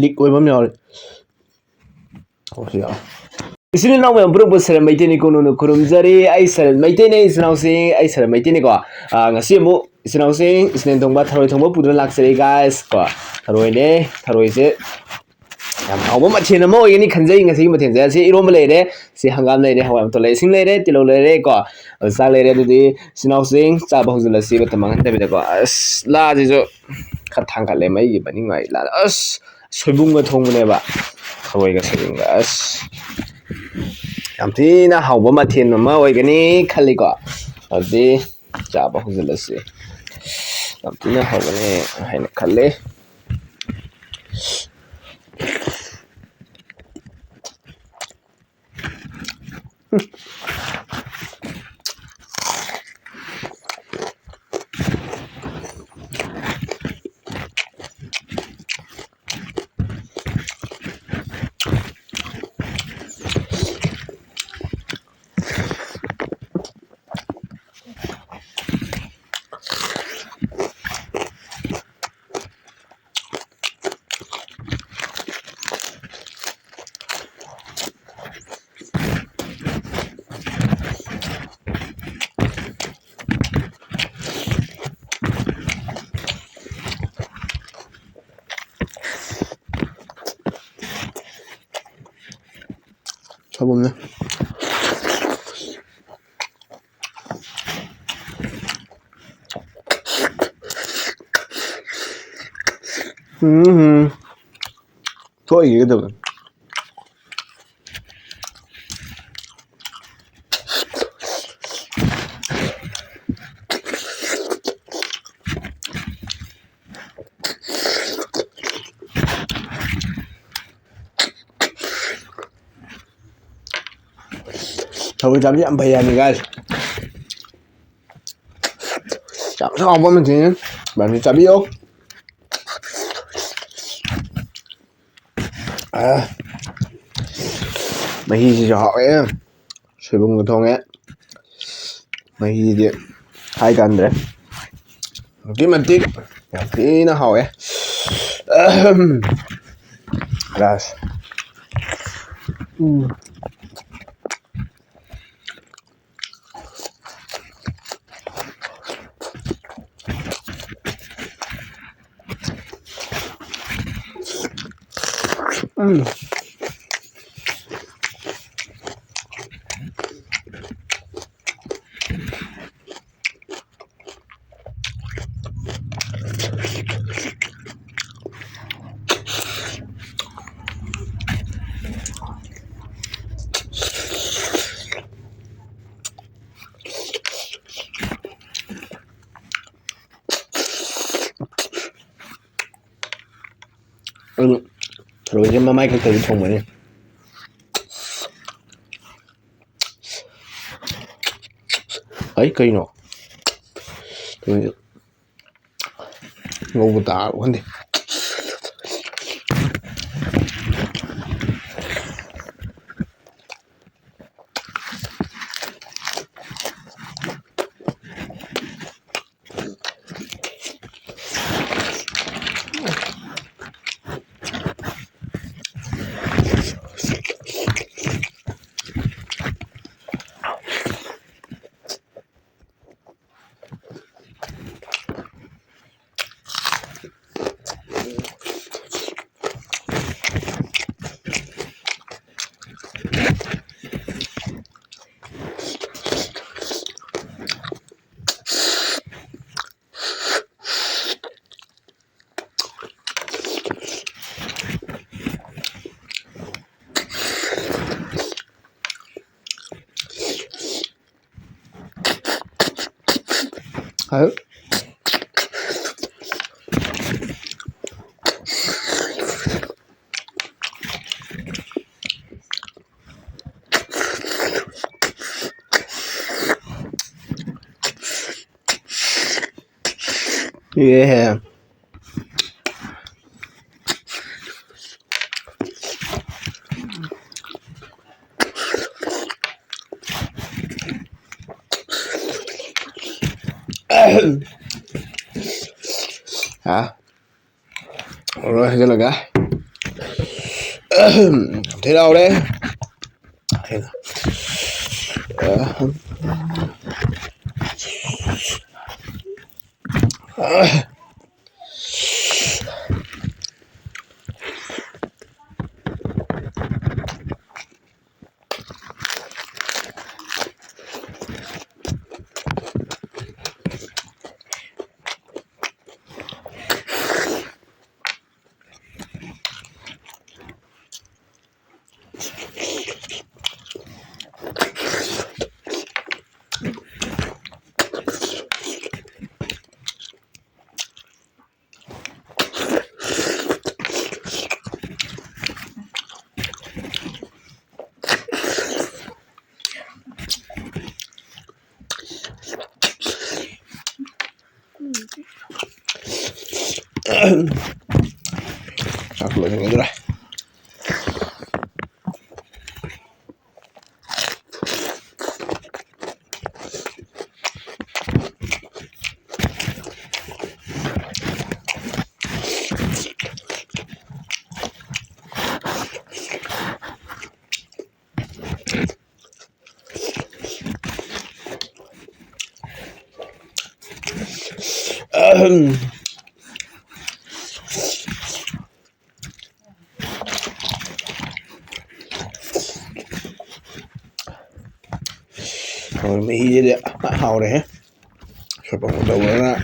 ꯂꯤꯛ ꯑꯣꯏꯕ ꯑꯃ ꯌꯥꯎꯔꯦ ꯏꯆꯤꯟ ꯏꯅꯥꯎ ꯃꯌꯥꯝ ꯄꯨꯔꯛꯄ ꯁꯔꯠ ꯃꯩꯇꯩꯅꯤ ꯀꯣꯅꯨꯡꯅ ꯈꯨꯔꯨꯝꯖꯔꯤ ꯑꯩ ꯁꯔꯠ ꯃꯩꯇꯩꯅꯤ ꯏꯆꯤꯟ ꯏꯅꯥꯎꯁꯤꯡ ꯑꯩ ꯁꯔꯠ ꯃꯩꯇꯩꯅꯤꯀꯣ ꯉꯁꯤ ꯑꯃꯨꯛ ꯏꯆꯤꯟ ꯏꯅꯥꯎꯁꯤꯡ ꯏꯁꯅꯦꯟ ꯊꯣꯡꯕ ꯊꯔꯣꯏ ꯊꯣꯡꯕ ꯄꯨꯗꯨꯅ ꯂꯥꯛꯆꯔꯤ ꯒꯥꯏꯁ ꯀꯣ ꯊꯔꯣꯏꯅꯦ ꯊꯔꯣꯏꯁꯦ ꯌꯥꯝ ꯍꯥꯎꯕ ꯃꯊꯦꯜ ꯑꯃ ꯑꯣꯏꯒꯅꯤ ꯈꯟꯖꯩ ꯉꯁꯤꯒꯤ ꯃꯊꯦꯜꯁꯦ ꯑꯁꯤ ꯏꯔꯣꯝꯕ ꯂꯩꯔꯦ ꯁꯤ ꯍꯪꯒꯥꯝ ꯂꯩꯔꯦ ꯍꯋꯥꯏ ꯃꯇꯣꯜ ꯂꯩꯔꯦ ꯏꯁꯤꯡ ꯂꯩꯔꯦ ꯇꯤꯜꯍꯧ ꯂꯩꯔꯦ ꯀꯣ ꯆꯥꯛ ꯂꯩꯔꯦ ꯑꯗꯨꯗꯤ ꯏꯆꯤꯟ ꯏꯅꯥꯎꯁꯤꯡ ꯆꯥꯕ ꯍꯧꯖꯤꯜꯂꯁꯤ ꯃꯇꯝ ꯃꯥꯡꯍꯟꯗꯕꯤꯗꯀꯣ ꯑꯁ ꯂꯥꯁꯤꯁꯨ ꯈꯔ ꯊꯥꯡꯒꯠꯂꯦ ꯃꯩꯒꯤ ꯃꯅꯤꯡ ꯋꯥꯏ ꯂꯥ ꯑꯁ ꯁꯣꯏꯕꯨꯝꯒ ꯊꯣꯡꯕꯅꯦꯕ ꯊꯔꯣꯏꯒ ꯁꯣꯏꯕꯨꯝꯒ ꯑꯁ ꯌꯥꯝ ꯊꯤꯅ ꯍꯥꯎꯕ ꯃꯊꯦꯜ ꯑꯃ ꯑꯣꯏꯒꯅꯤ ꯈꯜꯂꯤꯀꯣ ꯑꯗꯨꯗꯤ ꯆꯥꯕ ꯍꯧꯖꯤꯜꯂꯁꯤ ꯌꯥꯝ ꯊꯤꯅ ꯍꯥꯎꯒꯅꯤ ꯍꯥꯏꯅ ꯈꯜꯂꯤ ꯁꯣꯏꯕꯨꯝꯅꯦ ꯊꯣꯛꯏꯒꯗꯕꯅꯤ ꯊꯔꯣꯏ ꯆꯥꯕꯁꯤ ꯌꯥꯝ ꯐꯩ ꯍꯥꯏꯕꯅꯤ ꯒꯥꯏꯁ ꯌꯥꯝꯁꯨ ꯍꯥꯎꯕ ꯃꯊꯦꯜꯅꯤ ꯃꯌꯥꯝꯁꯨ ꯆꯥꯕꯤꯌꯨ ꯃꯍꯤꯁꯤꯁꯨ ꯍꯥꯎꯋꯦ ꯁꯣꯏꯕꯨꯝꯒ ꯊꯣꯡꯉꯦ ꯃꯍꯤꯗꯤ ꯍꯥꯏ ꯀꯥꯟꯗ꯭ꯔꯦ ꯑꯗꯨꯛꯀꯤ ꯃꯇꯤꯛ ꯌꯥꯝ ꯊꯤꯅ ꯍꯥꯎꯋꯦ ꯔꯥꯁ ꯑꯗꯨ ꯊꯔꯣꯏꯁꯦ ꯃꯃꯥꯏ ꯈꯛꯇꯁꯨ ꯊꯣꯡꯕꯅꯤ ꯑꯩ ꯀꯩꯅꯣ ꯉꯧꯕ ꯇꯥꯔꯕ ꯈꯪꯗꯦ Yeah. Hả? Rồi, cái là cái thế nào đấy Aku lagi nggak lah. Rồi meinihe đấy, hào đấy, chụp bằng đầu ra.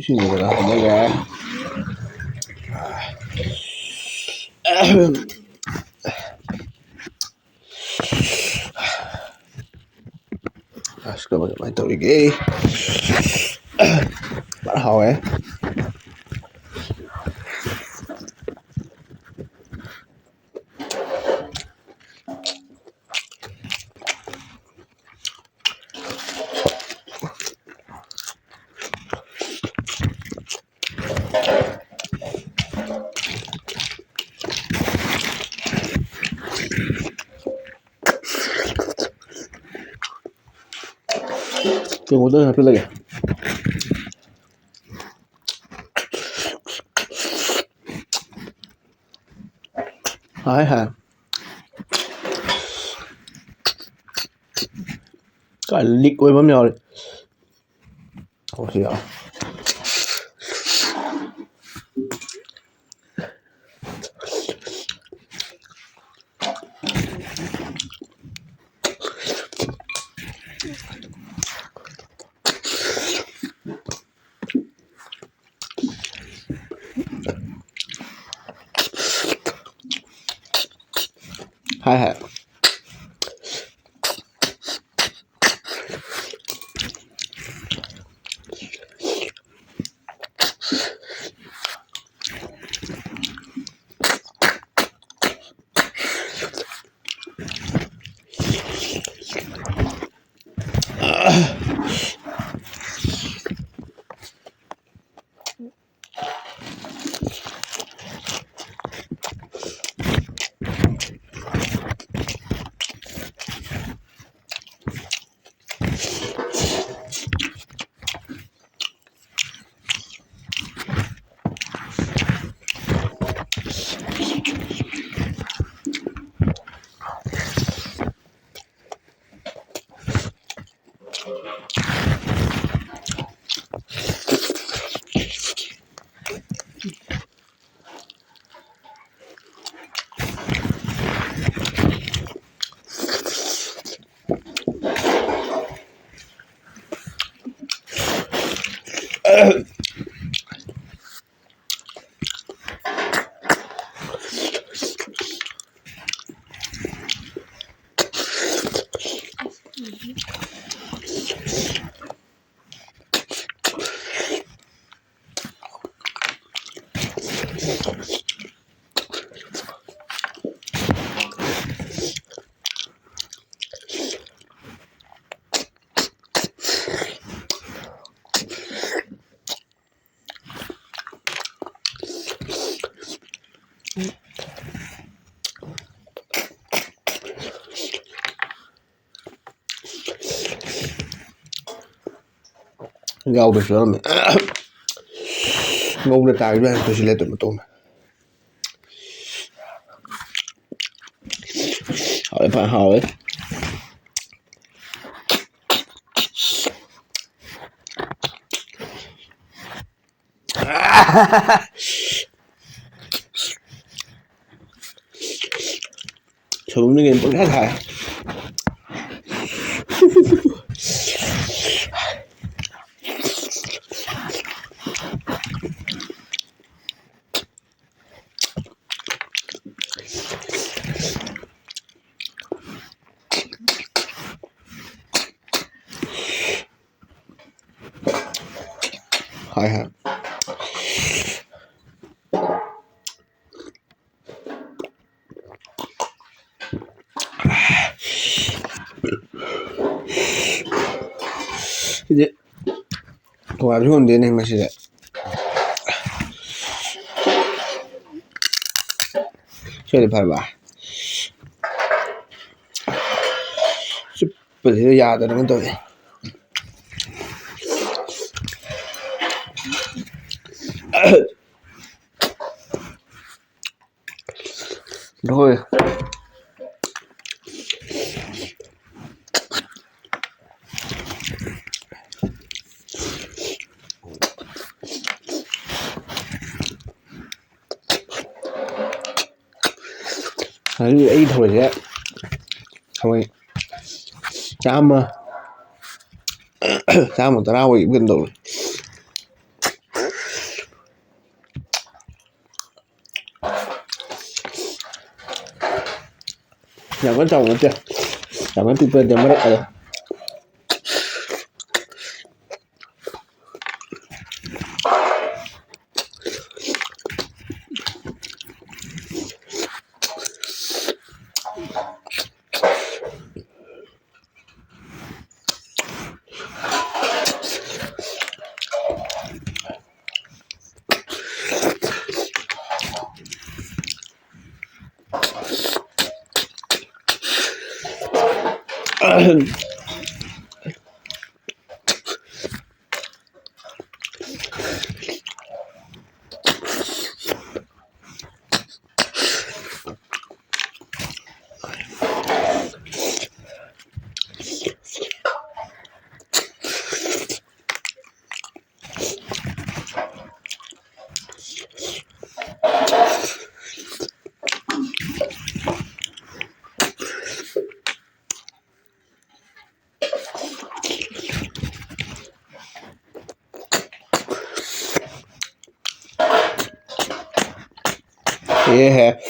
Sini lah ada Ska bagaimana tahu lagi? Bạn hỏi ấy. Tunggu satu lagi. Hai hai. Cái lít quay bấm nhau đi. Ủa gì ạ? Hai hai. ꯌꯥꯎꯕꯁꯨ ꯌꯥꯎꯔꯝꯃꯦ ꯉꯧꯅ ꯇꯥꯈꯤꯕ ꯍꯥꯏꯅꯁꯨ ꯂꯩꯇꯕ ꯃꯇꯨꯡꯗ hào phải hào xuống cái game cũng hết hài hài 이제 도와주면 되는 맛이래. 저리 봐봐. 숯불이 야들은 또 돼. rồi ấy thôi đấy thôi chăm chăm một tao bị gần rồi chẳng có chồng nữa chưa chẳng có tuyệt vời chẳng mất đấy yeah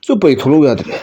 ꯆꯨꯞꯄꯩ ꯊꯣꯛꯂꯛꯎ ꯌꯥꯗ꯭ꯔꯦ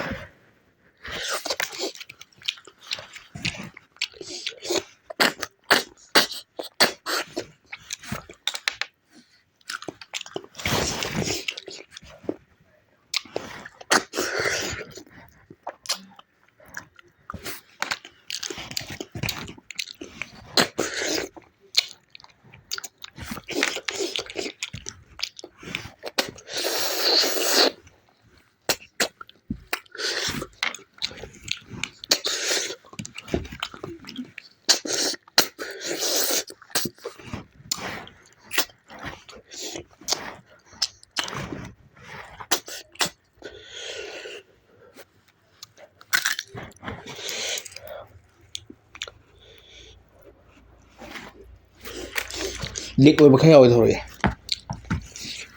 ꯂꯤꯛ ꯑꯣꯏꯕ ꯈꯔ ꯌꯥꯎꯋꯦ ꯊꯧꯔꯛꯑꯦ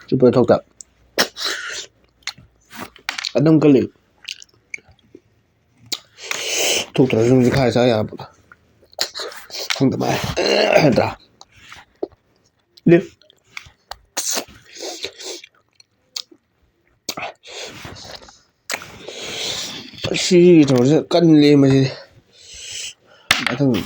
ꯆꯨꯞꯄ ꯊꯣꯛꯇ ꯑꯗꯨꯝ ꯀꯜꯂꯤ ꯊꯣꯛꯇ꯭ꯔꯁꯨ ꯁꯨꯝ ꯈꯥꯏ ꯆꯥ ꯌꯥꯕ ꯈꯪꯗ ꯃꯥꯏ ꯅꯠꯇ꯭ꯔꯥ ꯁꯤꯒꯤ ꯊꯧꯔꯁꯦ ꯀꯜꯂꯦ ꯃꯁꯤꯗꯤ ꯃꯊꯪ đi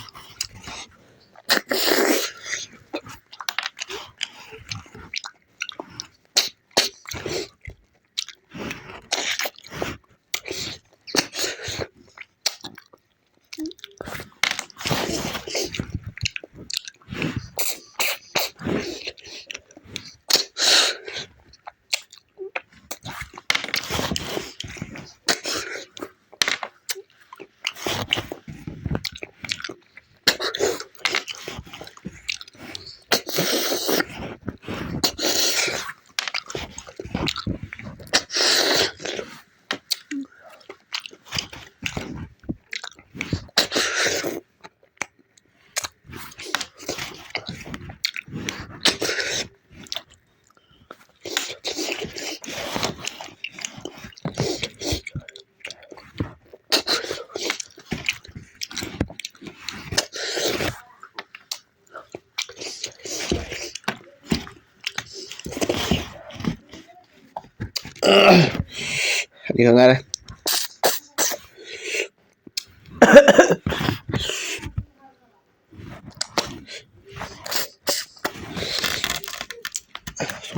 không ngay đây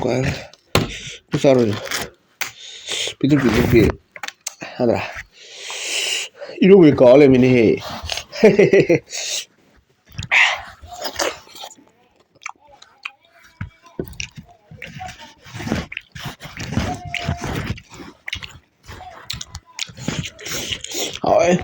quá sao rồi pintu ada itu gue call meinihe hỏi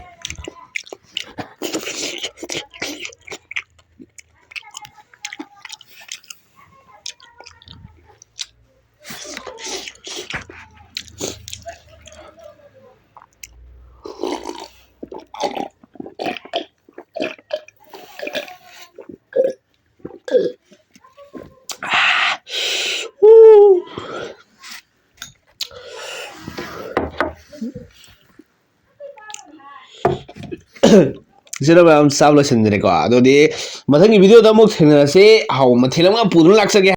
Sino ba ang sablo sendiri ko? Ado di, matang video tamo thina se, hau mathila mga pudun laksage.